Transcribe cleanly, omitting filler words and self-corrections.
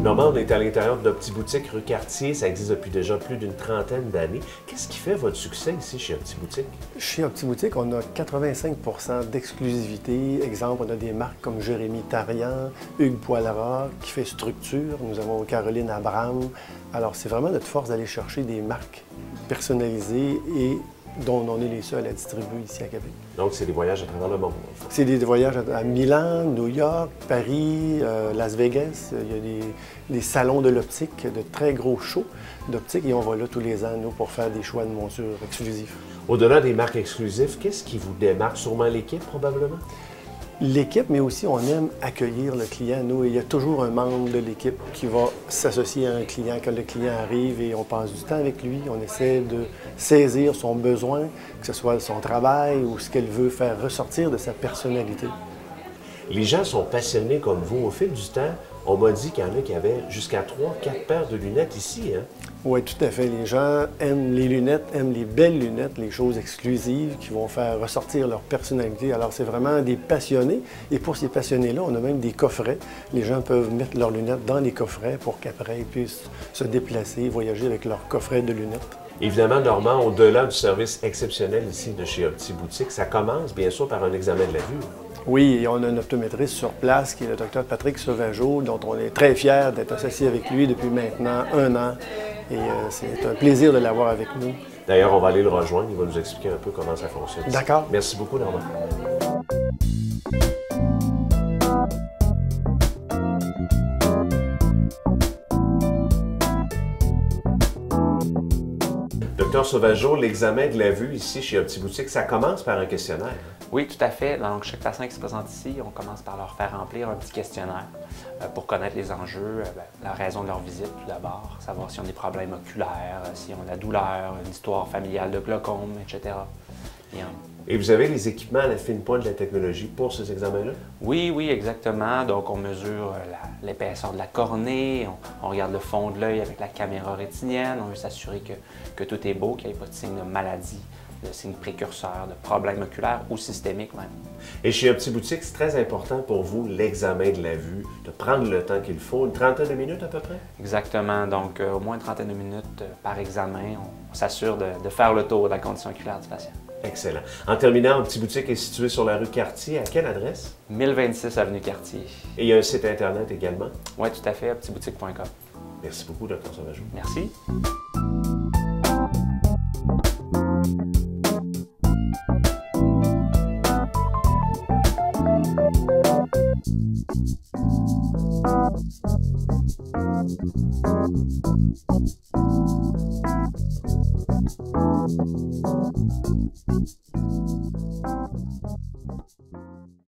Normand, on est à l'intérieur de notre petite boutique rue Cartier. Ça existe depuis déjà plus d'une trentaine d'années. Qu'est-ce qui fait votre succès ici chez Optiboutique? Chez Optiboutique, on a 85 d'exclusivité. Exemple, on a des marques comme Jérémy Tarian, Hugues Poilera, qui fait structure. Nous avons Caroline Abraham. Alors, c'est vraiment notre force d'aller chercher des marques personnalisées et dont on est les seuls à distribuer ici à Québec. Donc, c'est des voyages à travers le monde. C'est des voyages à Milan, New York, Paris, Las Vegas. Il y a des salons de l'optique, de très gros shows d'optique, et on va là tous les ans, nous, pour faire des choix de montures exclusifs. Au-delà des marques exclusives, qu'est-ce qui vous démarque? Sûrement l'équipe, probablement? L'équipe, mais aussi on aime accueillir le client. Nous, il y a toujours un membre de l'équipe qui va s'associer à un client quand le client arrive et on passe du temps avec lui. On essaie de saisir son besoin, que ce soit son travail ou ce qu'elle veut faire ressortir de sa personnalité. Les gens sont passionnés comme vous. Au fil du temps, on m'a dit qu'il y en a qui avaient jusqu'à 3-4 paires de lunettes ici, hein? Oui, tout à fait. Les gens aiment les lunettes, aiment les belles lunettes, les choses exclusives qui vont faire ressortir leur personnalité. Alors, c'est vraiment des passionnés. Et pour ces passionnés-là, on a même des coffrets. Les gens peuvent mettre leurs lunettes dans les coffrets pour qu'après, ils puissent se déplacer, voyager avec leur coffret de lunettes. Évidemment, Normand, au-delà du service exceptionnel ici de chez Optiboutique, ça commence bien sûr par un examen de la vue. Oui, et on a un optométriste sur place qui est le Dr Patrick Sauvageau, dont on est très fiers d'être associé avec lui depuis maintenant 1 an. Et c'est un plaisir de l'avoir avec nous. D'ailleurs, on va aller le rejoindre. Il va nous expliquer un peu comment ça fonctionne. D'accord. Merci beaucoup, Normand. Docteur Sauvageau, l'examen de la vue ici chez Optiboutique, ça commence par un questionnaire. Oui, tout à fait. Donc, chaque patient qui se présente ici, on commence par leur faire remplir un petit questionnaire pour connaître les enjeux, la raison de leur visite tout d'abord, savoir s'ils ont des problèmes oculaires, s'ils ont de la douleur, une histoire familiale de glaucome, etc. Et vous avez les équipements à la fine pointe de la technologie pour ces examens-là? Oui, oui, exactement. Donc, on mesure l'épaisseur de la cornée, on regarde le fond de l'œil avec la caméra rétinienne, on veut s'assurer que tout est beau, qu'il n'y ait pas de signe de maladie, de signes précurseurs, de problèmes oculaires ou systémiques même. Et chez Optiboutique, c'est très important pour vous, l'examen de la vue, de prendre le temps qu'il faut, une trentaine de minutes à peu près? Exactement. Donc, au moins une trentaine de minutes par examen, on s'assure de faire le tour de la condition oculaire du patient. Excellent. En terminant, Optiboutique est situé sur la rue Cartier. À quelle adresse? 1026 avenue Cartier. Et il y a un site Internet également? Oui, tout à fait, optiboutique.com. Merci beaucoup, Dr Sauvageau. Merci.